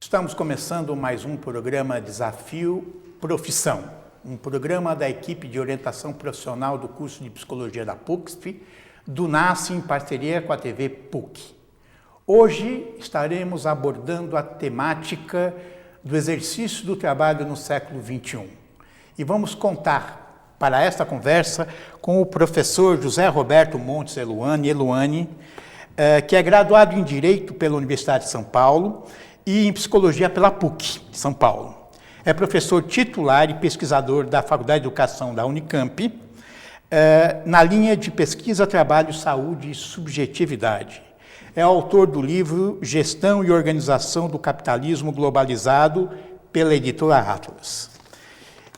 Estamos começando mais um programa Desafio Profissão, um programa da equipe de orientação profissional do curso de Psicologia da PUCSP, do NASCE em parceria com a TV PUC. Hoje estaremos abordando a temática do exercício do trabalho no século XXI. E vamos contar para esta conversa com o professor José Roberto Montes Eluani, que é graduado em Direito pela Universidade de São Paulo e em Psicologia pela PUC de São Paulo. É professor titular e pesquisador da Faculdade de Educação da Unicamp, na linha de pesquisa, trabalho, saúde e subjetividade. É autor do livro Gestão e Organização do Capitalismo Globalizado, pela editora Atlas.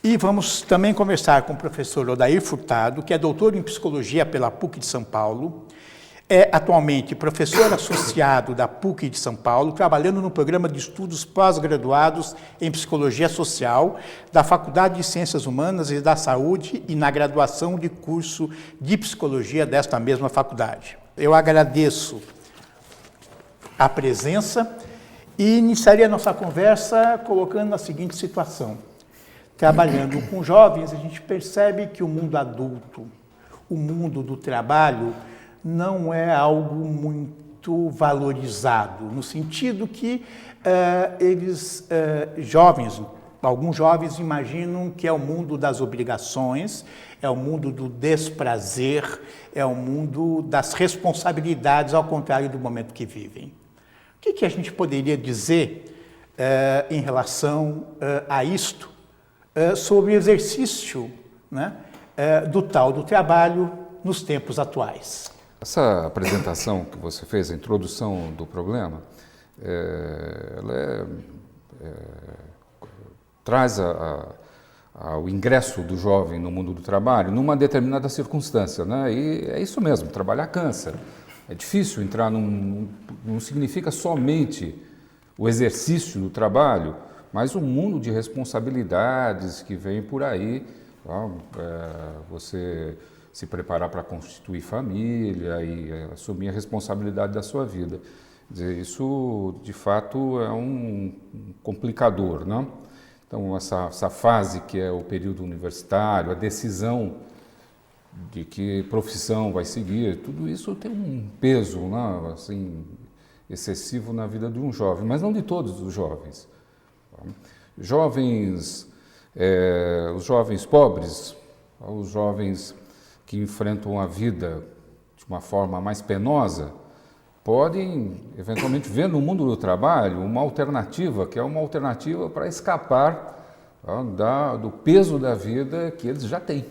E vamos também conversar com o professor Odair Furtado, que é doutor em Psicologia pela PUC de São Paulo, é atualmente professor associado da PUC de São Paulo, trabalhando no programa de estudos pós-graduados em Psicologia Social da Faculdade de Ciências Humanas e da Saúde e na graduação de curso de Psicologia desta mesma faculdade. Eu agradeço a presença e iniciaria a nossa conversa colocando a seguinte situação. Trabalhando com jovens, a gente percebe que o mundo adulto, o mundo do trabalho, não é algo muito valorizado, no sentido que alguns jovens imaginam que é o mundo das obrigações, é o mundo do desprazer, é o mundo das responsabilidades, ao contrário do momento que vivem. O que a gente poderia dizer em relação a isto, sobre o exercício, né, do trabalho nos tempos atuais? Essa apresentação que você fez, a introdução do problema, traz o ingresso do jovem no mundo do trabalho numa determinada circunstância, né? E é isso mesmo, trabalhar cansa. É difícil entrar não significa somente o exercício do trabalho, mas um mundo de responsabilidades que vem por aí. Você se preparar para constituir família e assumir a responsabilidade da sua vida. Quer dizer, isso, de fato, é um complicador, né? Então, essa fase que é o período universitário, a decisão de que profissão vai seguir, tudo isso tem um peso, né, assim, excessivo na vida de um jovem, mas não de todos os jovens. Os jovens pobres, os jovens que enfrentam a vida de uma forma mais penosa, podem, eventualmente, ver no mundo do trabalho uma alternativa, que é uma alternativa para escapar do peso da vida que eles já têm.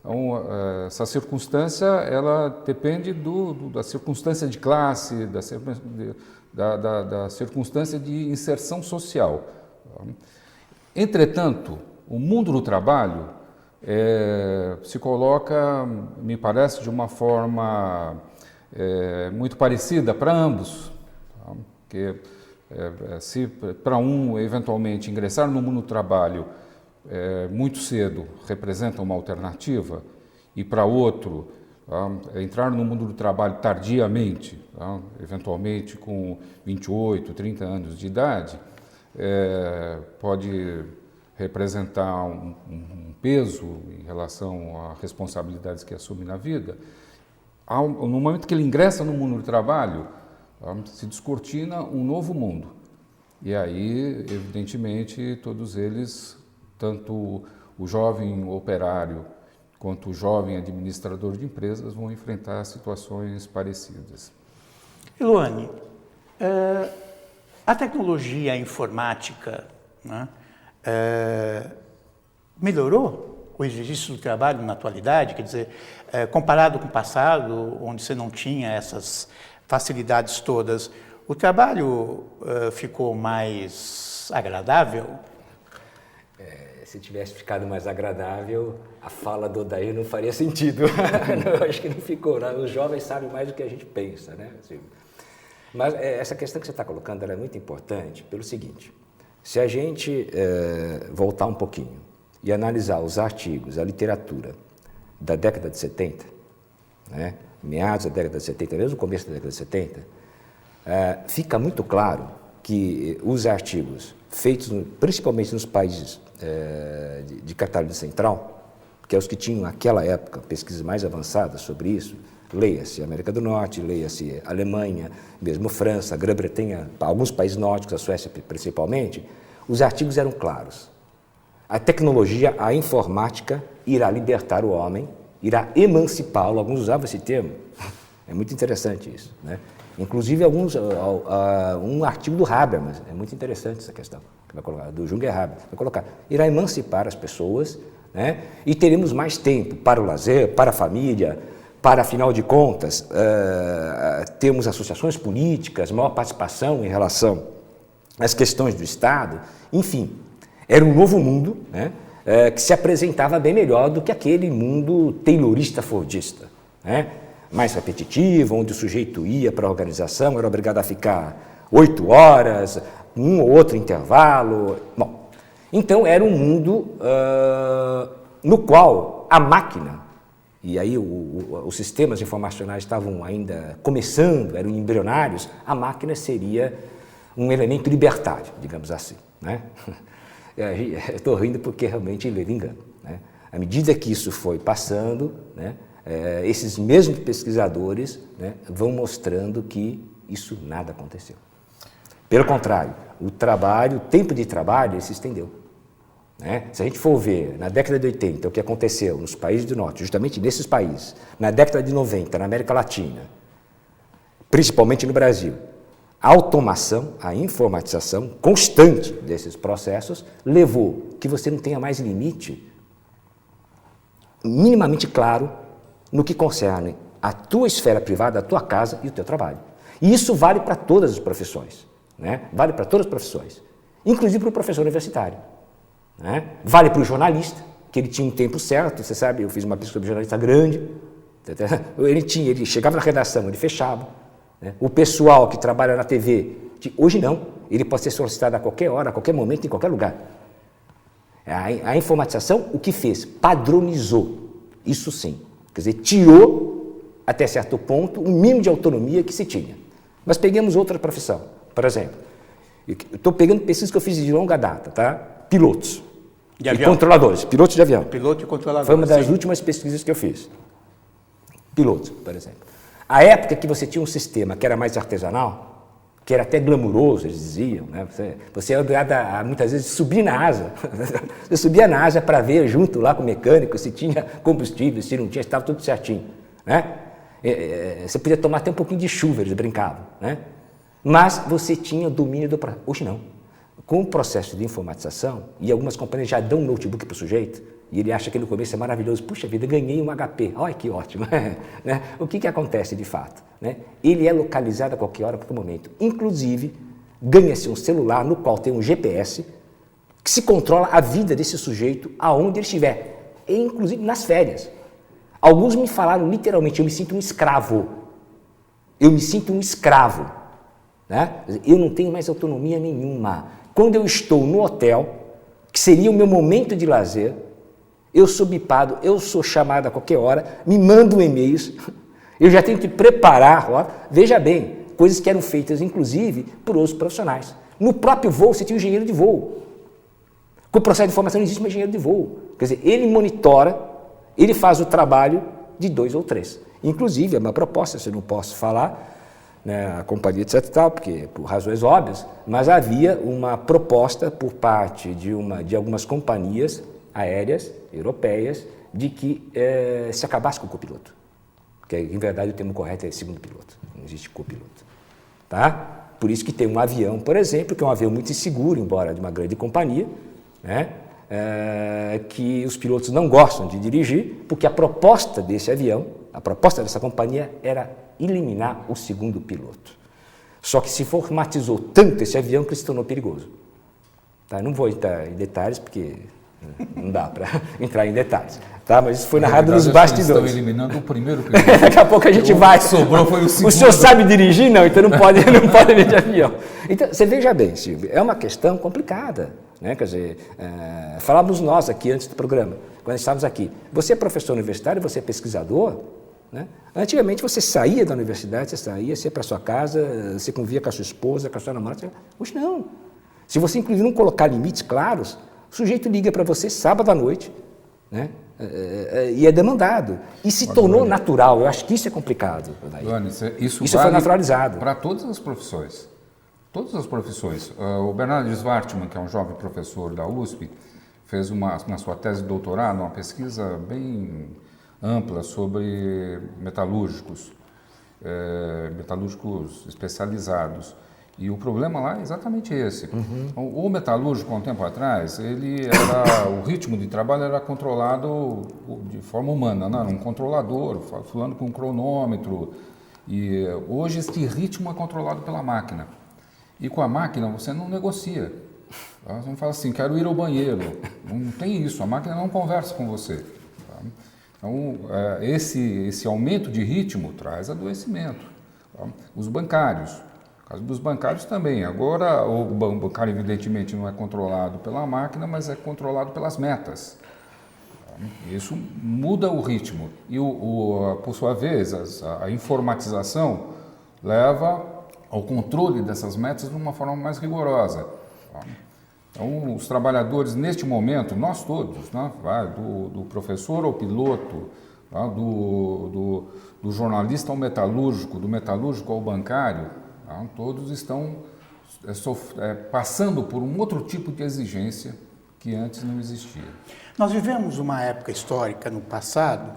Então, essa circunstância, ela depende da circunstância de classe, da circunstância de inserção social. Entretanto, o mundo do trabalho se coloca, me parece, de uma forma muito parecida para ambos. Porque se para um, eventualmente, ingressar no mundo do trabalho muito cedo representa uma alternativa, e para outro, entrar no mundo do trabalho tardiamente, eventualmente com 28, 30 anos de idade, pode representar um peso em relação a responsabilidades que assume na vida. No momento que ele ingressa no mundo do trabalho, se descortina um novo mundo. E aí, evidentemente, todos eles, tanto o jovem operário quanto o jovem administrador de empresas, vão enfrentar situações parecidas. Eluani, a tecnologia informática, né, melhorou o exercício do trabalho na atualidade? Quer dizer, comparado com o passado, onde você não tinha essas facilidades todas, o trabalho ficou mais agradável? Se tivesse ficado mais agradável, a fala do Odair não faria sentido. Eu acho que não ficou. Né? Os jovens sabem mais do que a gente pensa, né? Mas essa questão que você está colocando ela é muito importante pelo seguinte: se a gente voltar um pouquinho e analisar os artigos, a literatura da década de 70, né, meados da década de 70, mesmo no começo da década de 70, fica muito claro que os artigos feitos principalmente nos países de capital central, que é os que tinham naquela época pesquisas mais avançadas sobre isso, leia-se América do Norte, leia-se Alemanha, mesmo França, Grã-Bretanha, alguns países nórdicos, a Suécia principalmente, os artigos eram claros. A tecnologia, a informática, irá libertar o homem, irá emancipá-lo. Alguns usavam esse termo. É muito interessante isso, né? Inclusive um artigo do Habermas, é muito interessante essa questão, que vai colocar, do Junger Habermas, vai colocar, irá emancipar as pessoas, né? E teremos mais tempo para o lazer, para a família, para, afinal de contas, termos associações políticas, maior participação em relação às questões do Estado, enfim, era um novo mundo, né? Que se apresentava bem melhor do que aquele mundo taylorista-fordista, né? Mais repetitivo, onde o sujeito ia para a organização, era obrigado a ficar 8 horas, um ou outro intervalo. Bom, então era um mundo no qual a máquina, e aí os sistemas informacionais estavam ainda começando, eram embrionários, a máquina seria um elemento libertário, digamos assim, né? Estou rindo porque realmente ele engano, né? À medida que isso foi passando, né, esses mesmos pesquisadores, né, vão mostrando que isso nada aconteceu. Pelo contrário, o tempo de trabalho ele se estendeu, né? Se a gente for ver na década de 80 o que aconteceu nos países do norte, justamente nesses países, na década de 90 na América Latina, principalmente no Brasil, a automação, a informatização constante desses processos levou que você não tenha mais limite minimamente claro no que concerne a tua esfera privada, a tua casa e o teu trabalho. E isso vale para todas as profissões, né? Vale para todas as profissões, inclusive para o professor universitário, né? Vale para o jornalista, que ele tinha um tempo certo, você sabe, eu fiz uma pesquisa sobre jornalista grande, ele chegava na redação, ele fechava, né? O pessoal que trabalha na TV, hoje não, ele pode ser solicitado a qualquer hora, a qualquer momento, em qualquer lugar. A informatização, o que fez? Padronizou, isso sim. Quer dizer, tirou, até certo ponto, o mínimo de autonomia que se tinha. Mas peguemos outra profissão, por exemplo. Estou pegando pesquisas que eu fiz de longa data, tá? Pilotos de e avião. controladores, pilotos de avião. Piloto e controlador. Foi uma das sim. últimas pesquisas que eu fiz. Pilotos, por exemplo. A época que você tinha um sistema que era mais artesanal, que era até glamuroso, eles diziam, né? Você era obrigado a, muitas vezes, subir na asa. Você subia na asa para ver junto lá com o mecânico se tinha combustível, se não tinha, estava tudo certinho, né? Você podia tomar até um pouquinho de chuva, eles brincavam, né? Mas você tinha o domínio do processo. Hoje não. Com o processo de informatização, e algumas companhias já dão um notebook para o sujeito, e ele acha que no começo é maravilhoso, puxa vida, ganhei um HP, olha que ótimo. Né? O que acontece de fato? Né? Ele é localizado a qualquer hora, a qualquer momento. Inclusive, ganha-se um celular no qual tem um GPS que se controla a vida desse sujeito aonde ele estiver, inclusive nas férias. Alguns me falaram literalmente, eu me sinto um escravo. Eu me sinto um escravo. Né? Eu não tenho mais autonomia nenhuma. Quando eu estou no hotel, que seria o meu momento de lazer, eu sou bipado, eu sou chamado a qualquer hora, me mandam e-mails, eu já tenho que preparar, ó, veja bem, coisas que eram feitas, inclusive, por outros profissionais. No próprio voo, você tinha um engenheiro de voo. Com o processo de informação não existe mais engenheiro de voo. Quer dizer, ele monitora, ele faz o trabalho de 2 ou 3. Inclusive, é uma proposta, se eu não posso falar, né, a companhia, etc. e tal, porque, por razões óbvias, mas havia uma proposta por parte de algumas companhias aéreas europeias de que se acabasse com o copiloto. Porque, em verdade, o termo correto é segundo piloto, não existe copiloto. Tá? Por isso que tem um avião, por exemplo, que é um avião muito inseguro, embora de uma grande companhia, né, que os pilotos não gostam de dirigir, porque a proposta desse avião, a proposta dessa companhia era eliminar o segundo piloto. Só que se informatizou tanto esse avião que ele se tornou perigoso. Tá? Não vou entrar em detalhes, porque não dá para entrar em detalhes. Tá? Mas isso foi narrado nos bastidores. Estão eliminando o primeiro piloto. Daqui a pouco a gente vai. O que sobrou foi o segundo. O senhor sabe dirigir? Não, então não pode vir de avião. Então, você veja bem, Silvio, é uma questão complicada. Né? Quer dizer, falávamos nós aqui antes do programa, quando estávamos aqui. Você é professor universitário, você é pesquisador, né? Antigamente você saía da universidade, você ia para sua casa, você convivia com a sua esposa, com a sua namorada. Hoje não. Se você inclusive não colocar limites claros, o sujeito liga para você sábado à noite, né? E é demandado. E se tornou natural. Eu acho que isso é complicado. Dani, isso vale foi naturalizado. Para todas as profissões. Todas as profissões. O Bernardo Schwartzman, que é um jovem professor da USP, fez na sua tese de doutorado uma pesquisa bem ampla sobre metalúrgicos, metalúrgicos especializados. E o problema lá é exatamente esse. O metalúrgico, há um tempo atrás, o ritmo de trabalho era controlado de forma humana, né? Um controlador, falando com um cronômetro. E hoje este ritmo é controlado pela máquina. E com a máquina você não negocia. Você não fala assim, quero ir ao banheiro. Não tem isso, a máquina não conversa com você. Então, esse aumento de ritmo traz adoecimento. Os bancários. No caso dos bancários também. Agora, o bancário, evidentemente, não é controlado pela máquina, mas é controlado pelas metas. Isso muda o ritmo. E, por sua vez, a informatização leva ao controle dessas metas de uma forma mais rigorosa. Então, os trabalhadores, neste momento, nós todos, né, do professor ao piloto, tá, do jornalista ao metalúrgico, do metalúrgico ao bancário, todos estão passando por um outro tipo de exigência que antes não existia. Nós vivemos uma época histórica no passado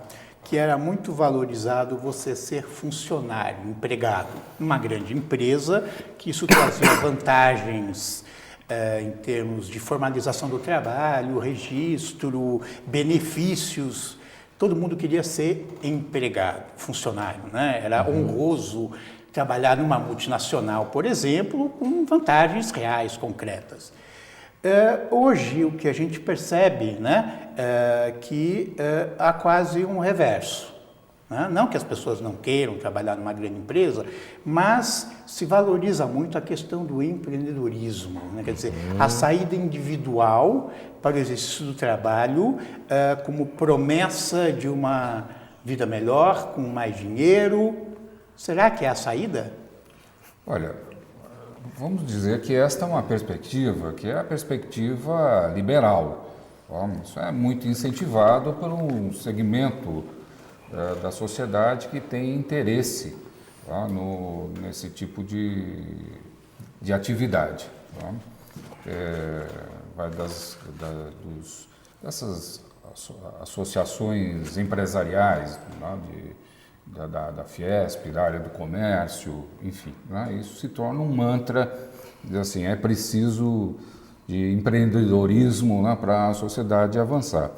que era muito valorizado você ser funcionário, empregado, numa grande empresa, que isso trazia vantagens em termos de formalização do trabalho, registro, benefícios. Todo mundo queria ser empregado, funcionário, né? Era honroso trabalhar numa multinacional, por exemplo, com vantagens reais, concretas. Hoje, o que a gente percebe, né, que há quase um reverso. Né? Não que as pessoas não queiram trabalhar numa grande empresa, mas se valoriza muito a questão do empreendedorismo. Né? Quer dizer, a saída individual para o exercício do trabalho como promessa de uma vida melhor, com mais dinheiro. Será que é a saída? Olha, vamos dizer que esta é uma perspectiva que é a perspectiva liberal. Isso é muito incentivado por um segmento da sociedade que tem interesse nesse tipo de atividade. Vai dessas associações empresariais, da Fiesp, da área do comércio, enfim, né? Isso se torna um mantra, assim, é preciso de empreendedorismo, né, para a sociedade avançar.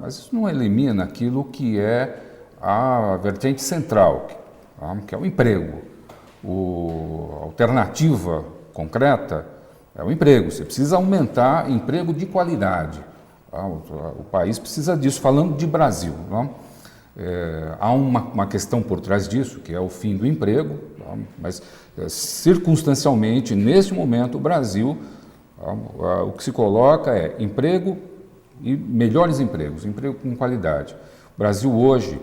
Mas isso não elimina aquilo que é a vertente central, que é o emprego. A alternativa concreta é o emprego. Você precisa aumentar emprego de qualidade. O país precisa disso, falando de Brasil. Há uma questão por trás disso, que é o fim do emprego, mas circunstancialmente, neste momento, o Brasil, o que se coloca é emprego e melhores empregos, emprego com qualidade. O Brasil hoje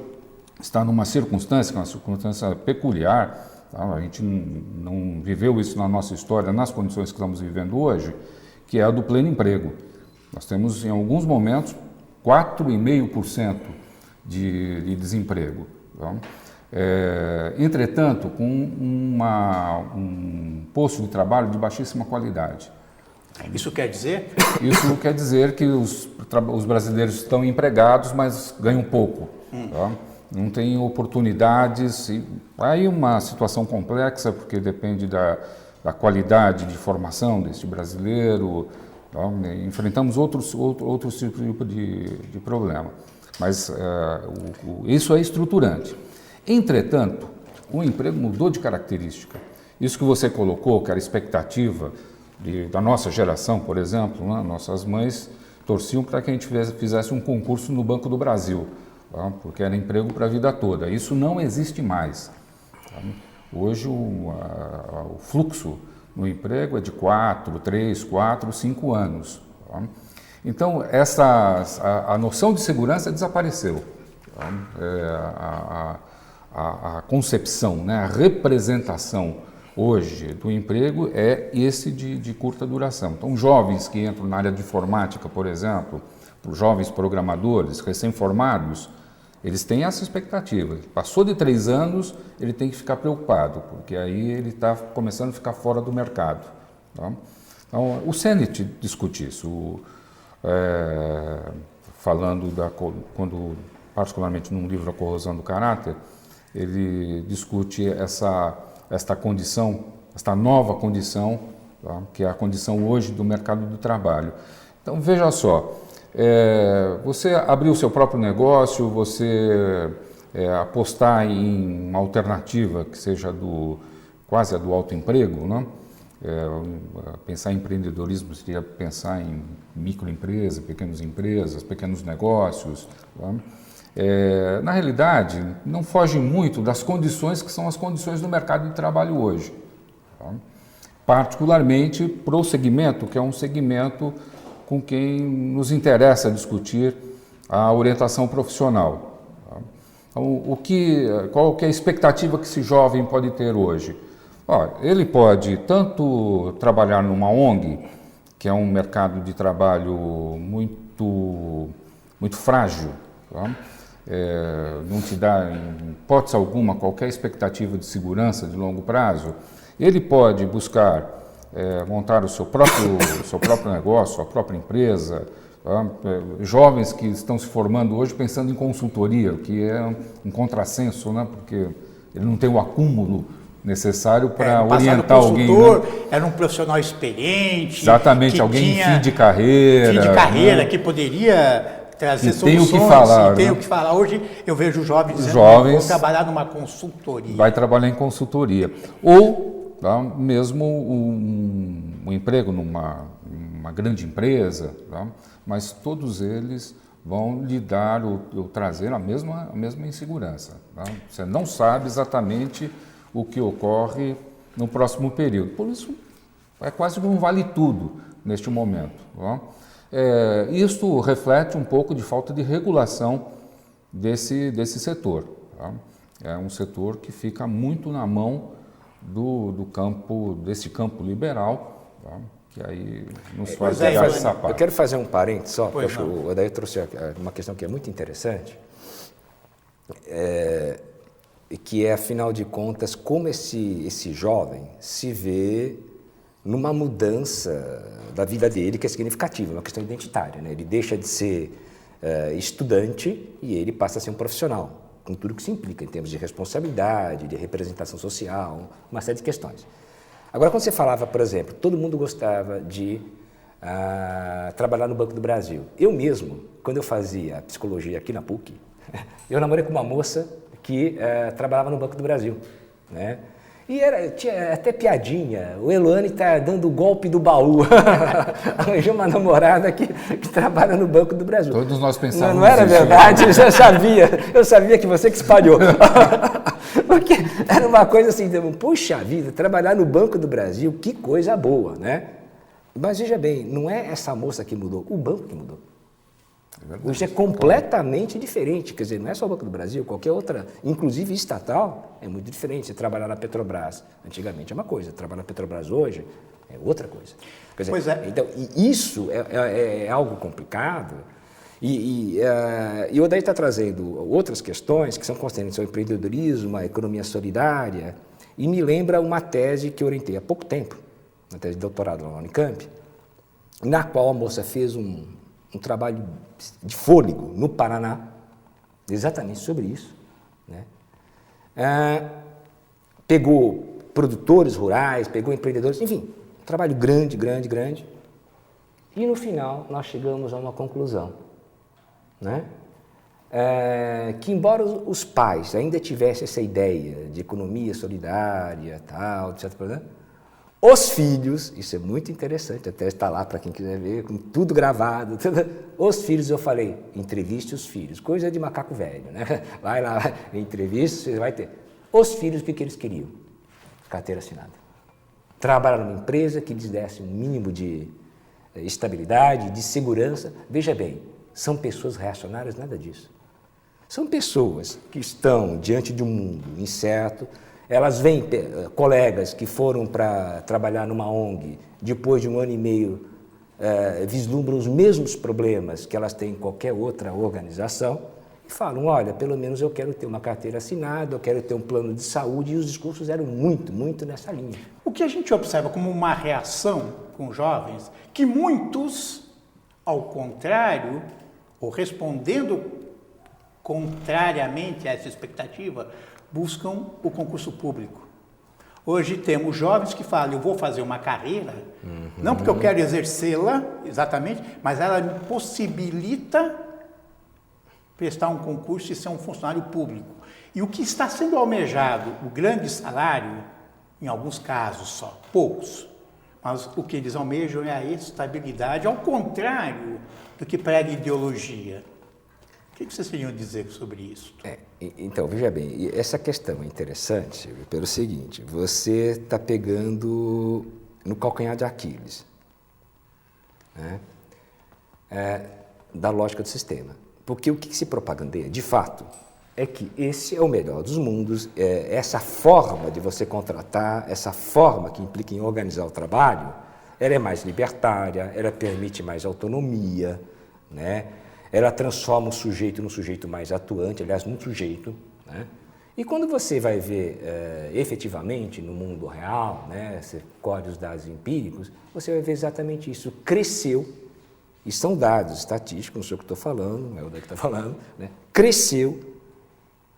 está numa circunstância, que é uma circunstância peculiar, a gente não viveu isso na nossa história, nas condições que estamos vivendo hoje, que é a do pleno emprego. Nós temos, em alguns momentos, 4,5% de desemprego. Entretanto, com um posto de trabalho de baixíssima qualidade. Isso quer dizer? Isso quer dizer que os brasileiros estão empregados, mas ganham pouco. Não têm oportunidades. Aí uma situação complexa, porque depende da qualidade de formação deste brasileiro. Enfrentamos outros tipos de problema. Mas isso é estruturante. Entretanto, o emprego mudou de característica. Isso que você colocou, que era a expectativa da nossa geração, por exemplo, né? Nossas mães torciam para que a gente fizesse um concurso no Banco do Brasil, porque era emprego para a vida toda. Isso não existe mais. Hoje o fluxo no emprego é de 4, 3, 4, 5 anos. Então, a noção de segurança desapareceu. A concepção, né, a representação hoje do emprego é esse de curta duração. Então, jovens que entram na área de informática, por exemplo, os jovens programadores recém-formados, eles têm essa expectativa. Passou de 3 anos, ele tem que ficar preocupado, porque aí ele está começando a ficar fora do mercado. Tá? Então, o Sennett discute isso, falando quando, particularmente num livro A Corrosão do Caráter, ele discute esta condição, esta nova condição, tá? Que é a condição hoje do mercado do trabalho. Então, veja só, você abrir o seu próprio negócio, você apostar em uma alternativa que seja quase a do autoemprego, né? Pensar em empreendedorismo seria pensar em microempresa, pequenas empresas, pequenos negócios. Tá? Na realidade, não foge muito das condições que são as condições do mercado de trabalho hoje. Tá? Particularmente para o segmento, que é um segmento com quem nos interessa discutir a orientação profissional. Tá? Então, qual que é a expectativa que esse jovem pode ter hoje? Ele pode tanto trabalhar numa ONG, que é um mercado de trabalho muito frágil, tá? Não te dá, em hipótese alguma, qualquer expectativa de segurança de longo prazo. Ele pode buscar montar o seu próprio negócio, sua própria empresa. Tá? Jovens que estão se formando hoje pensando em consultoria, o que é um contrassenso, né? Porque ele não tem o acúmulo necessário para orientar alguém. Né? Era um profissional experiente. Exatamente, alguém em fim de carreira. Né? Que poderia trazer soluções. Tem o que falar. Tem né? o que falar. Hoje eu vejo jovens dizendo, vou trabalhar numa consultoria. Vai trabalhar em consultoria. Ou tá, mesmo um emprego numa grande empresa, tá? Mas todos eles vão lhe dar ou trazer a mesma insegurança. Tá? Você não sabe exatamente o que ocorre no próximo período. Por isso, é quase um vale-tudo neste momento. Tá? Isto reflete um pouco de falta de regulação desse setor. Tá? É um setor que fica muito na mão desse campo liberal, tá? Que aí nos faz pegar esse sapato. Eu quero fazer um parênteses só, porque o Odair trouxe uma questão que é muito interessante, que é, afinal de contas, como esse jovem se vê numa mudança da vida dele que é significativa, uma questão identitária. Né? Ele deixa de ser estudante e ele passa a ser um profissional, com tudo que isso implica em termos de responsabilidade, de representação social, uma série de questões. Agora, quando você falava, por exemplo, todo mundo gostava de trabalhar no Banco do Brasil. Eu mesmo, quando eu fazia psicologia aqui na PUC, eu namorei com uma moça que trabalhava no Banco do Brasil, né? E tinha até piadinha, o Eloane está dando o golpe do baú, arranjou uma namorada que trabalha no Banco do Brasil. Todos nós pensávamos não era verdade, eu sabia que você que espalhou. Porque era uma coisa assim, puxa vida, trabalhar no Banco do Brasil, que coisa boa, né? Mas veja bem, não é essa moça que mudou, o banco que mudou. Hoje é completamente diferente, quer dizer, não é só o Banco do Brasil, qualquer outra, inclusive estatal, é muito diferente. Você trabalhar na Petrobras, antigamente é uma coisa, trabalhar na Petrobras hoje é outra coisa. Quer dizer, então, isso é algo complicado, e o Odair está trazendo outras questões que são consistentes ao empreendedorismo, a economia solidária, e me lembra uma tese que eu orientei há pouco tempo, uma tese de doutorado lá na Unicamp, na qual a moça fez um trabalho de fôlego no Paraná, exatamente sobre isso, né? Pegou produtores rurais, pegou empreendedores, enfim, um trabalho grande, e no final nós chegamos a uma conclusão, né? Que embora os pais ainda tivessem essa ideia de economia solidária, tal, etc., os filhos, isso é muito interessante, até está lá para quem quiser ver, com tudo gravado, os filhos, eu falei, entreviste os filhos, coisa de macaco velho, né? Vai lá, entrevista, você vai ter. Os filhos, o que eles queriam? Carteira assinada. Trabalhar numa empresa que lhes desse um mínimo de estabilidade, de segurança. Veja bem, são pessoas reacionárias, nada disso. São pessoas que estão diante de um mundo incerto, elas veem colegas que foram para trabalhar numa ONG, depois de 1 ano e meio, vislumbram os mesmos problemas que elas têm em qualquer outra organização e falam, olha, pelo menos eu quero ter uma carteira assinada, eu quero ter um plano de saúde, e os discursos eram muito nessa linha. O que a gente observa como uma reação com jovens, que muitos, ao contrário, ou respondendo contrariamente a essa expectativa, buscam o concurso público. Hoje temos jovens que falam, eu vou fazer uma carreira, não porque eu quero exercê-la, exatamente, mas ela me possibilita prestar um concurso e ser um funcionário público. E o que está sendo almejado, o grande salário, em alguns casos só, poucos, mas o que eles almejam é a estabilidade, ao contrário do que prega ideologia. O que vocês teriam a dizer sobre isso? Então, veja bem, essa questão é interessante pelo seguinte, você está pegando no calcanhar de Aquiles, né, da lógica do sistema. Porque o que se propagandeia, de fato, é que esse é o melhor dos mundos, essa forma de você contratar, essa forma que implica em organizar o trabalho, ela é mais libertária, ela permite mais autonomia, né? Ela transforma o sujeito num sujeito mais atuante, aliás, num sujeito, né? E quando você vai ver efetivamente no mundo real, né, você colhe os dados empíricos, você vai ver exatamente isso. Cresceu, e são dados estatísticos, não sei o que estou falando, não é o que está falando, né? Cresceu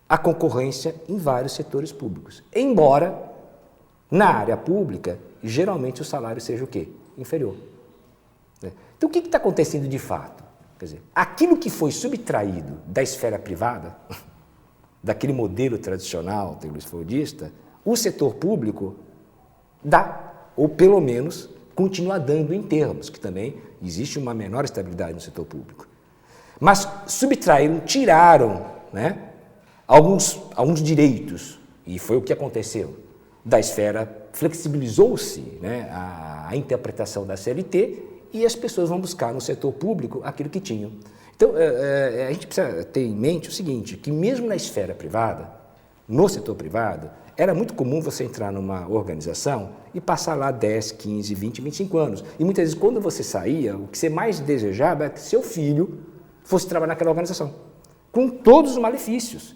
a concorrência em vários setores públicos. Embora, na área pública, geralmente o salário seja o quê? Inferior. Né? Então, o que está acontecendo de fato? Quer dizer, aquilo que foi subtraído da esfera privada, daquele modelo tradicional tecnologista, o setor público dá, ou pelo menos continua dando em termos, que também existe uma menor estabilidade no setor público. Mas subtraíram, tiraram, né, alguns direitos, e foi o que aconteceu, da esfera, flexibilizou-se, né, a interpretação da CLT, e as pessoas vão buscar no setor público aquilo que tinham. Então, a gente precisa ter em mente o seguinte, que mesmo na esfera privada, no setor privado, era muito comum você entrar numa organização e passar lá 10, 15, 20, 25 anos. E muitas vezes, quando você saía, o que você mais desejava é que seu filho fosse trabalhar naquela organização, com todos os malefícios.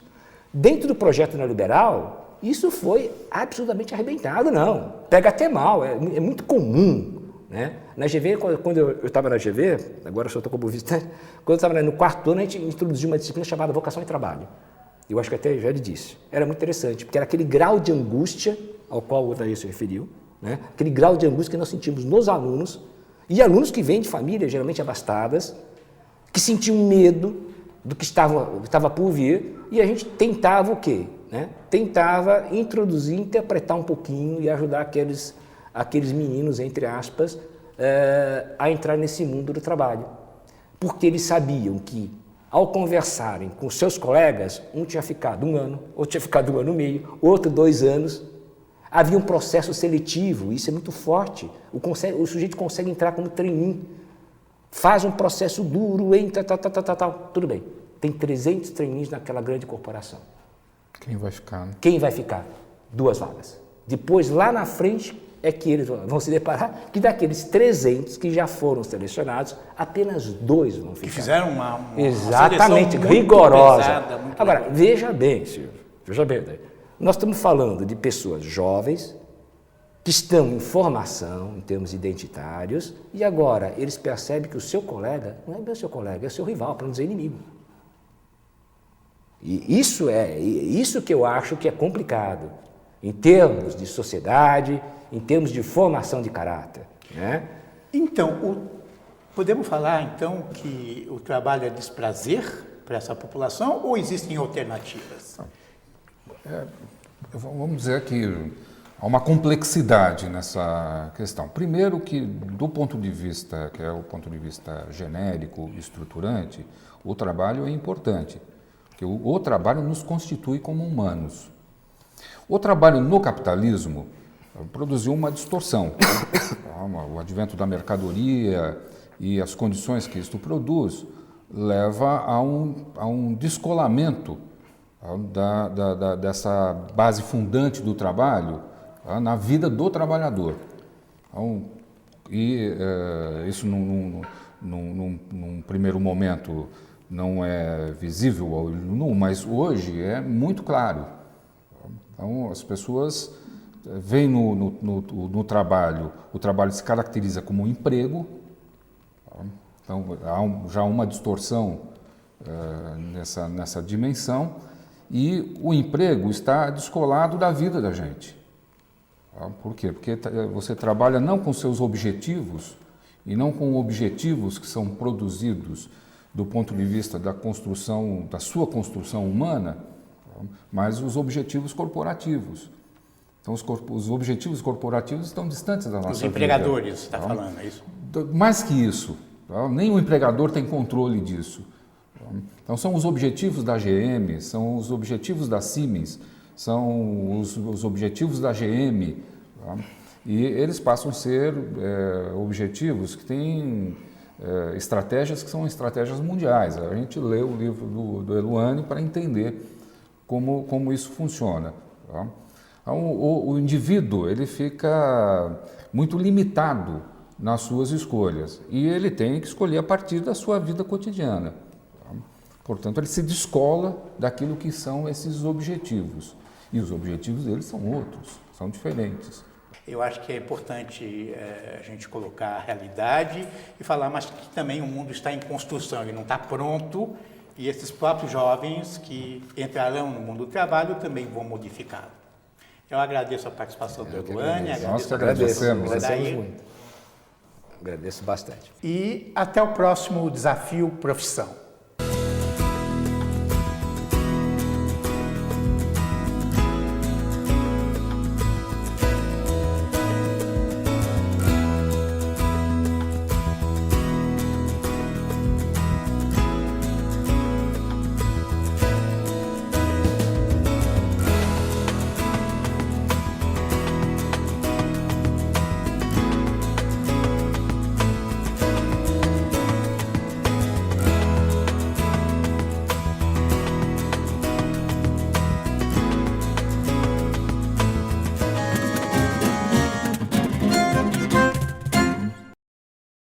Dentro do projeto neoliberal, isso foi absolutamente arrebentado, não. Pega até mal, é muito comum. Né? Na GV, quando eu estava na GV, agora eu só estou como visitante, quando eu estava no 4º ano, a gente introduziu uma disciplina chamada Vocação e Trabalho. Eu acho que até já lhe disse. Era muito interessante, porque era aquele grau de angústia ao qual o Odair se referiu, né? Aquele grau de angústia que nós sentimos nos alunos, e alunos que vêm de famílias geralmente abastadas, que sentiam medo do que estava por vir, e a gente tentava o quê? Né? Tentava introduzir, interpretar um pouquinho e ajudar aqueles meninos, entre aspas, a entrar nesse mundo do trabalho. Porque eles sabiam que, ao conversarem com seus colegas, um tinha ficado 1 ano, outro tinha ficado 1 ano e meio, outro 2 anos. Havia um processo seletivo, isso é muito forte. O sujeito consegue entrar como trainee, faz um processo duro, entra, tal. Tudo bem. Tem 300 trainees naquela grande corporação. Quem vai ficar? Né? Quem vai ficar? 2 vagas. Depois, lá na frente, é que eles vão se deparar que daqueles 300 que já foram selecionados, apenas 2 vão ficar. Que fizeram uma exatamente, seleção rigorosa. Pesada, Agora, legal. veja bem, Silvio, veja bem, nós estamos falando de pessoas jovens que estão em formação, em termos identitários, e agora eles percebem que o seu colega não é bem o seu colega, é o seu rival, para não dizer inimigo. E isso que eu acho que é complicado, em termos de sociedade, em termos de formação de caráter. Né? Então, podemos falar então que o trabalho é desprazer para essa população ou existem alternativas? Vamos dizer que há uma complexidade nessa questão. Primeiro que, do ponto de vista, que é o ponto de vista genérico, estruturante, o trabalho é importante, porque o trabalho nos constitui como humanos. O trabalho no capitalismo produziu uma distorção. O advento da mercadoria e as condições que isto produz leva a um descolamento dessa base fundante do trabalho na vida do trabalhador. Então, isso num primeiro momento não é visível ao olho nu, mas hoje é muito claro. Então, as pessoas veem no trabalho, o trabalho se caracteriza como um emprego, então há já uma distorção nessa dimensão, e o emprego está descolado da vida da gente. Por quê? Porque você trabalha não com seus objetivos e não com objetivos que são produzidos do ponto de vista da construção, da sua construção humana, mas os objetivos corporativos. Então, os objetivos corporativos estão distantes da nossa vida. Os empregadores, está falando, é isso? Mais que isso. Nem o empregador tem controle disso. Então, são os objetivos da GM, são os objetivos da Siemens, são os objetivos da GM, e eles passam a ser objetivos que têm estratégias que são estratégias mundiais. A gente lê o livro do Eluane para entender como isso funciona. Então, o indivíduo ele fica muito limitado nas suas escolhas e ele tem que escolher a partir da sua vida cotidiana. Portanto, ele se descola daquilo que são esses objetivos. E os objetivos deles são outros, são diferentes. Eu acho que é importante a gente colocar a realidade e falar, mas que também o mundo está em construção, ele não está pronto, e esses próprios jovens que entrarão no mundo do trabalho também vão modificá-lo. Eu agradeço a participação do Eluane, nós que agradecemos. Agradeço bastante. E até o próximo Desafio Profissão.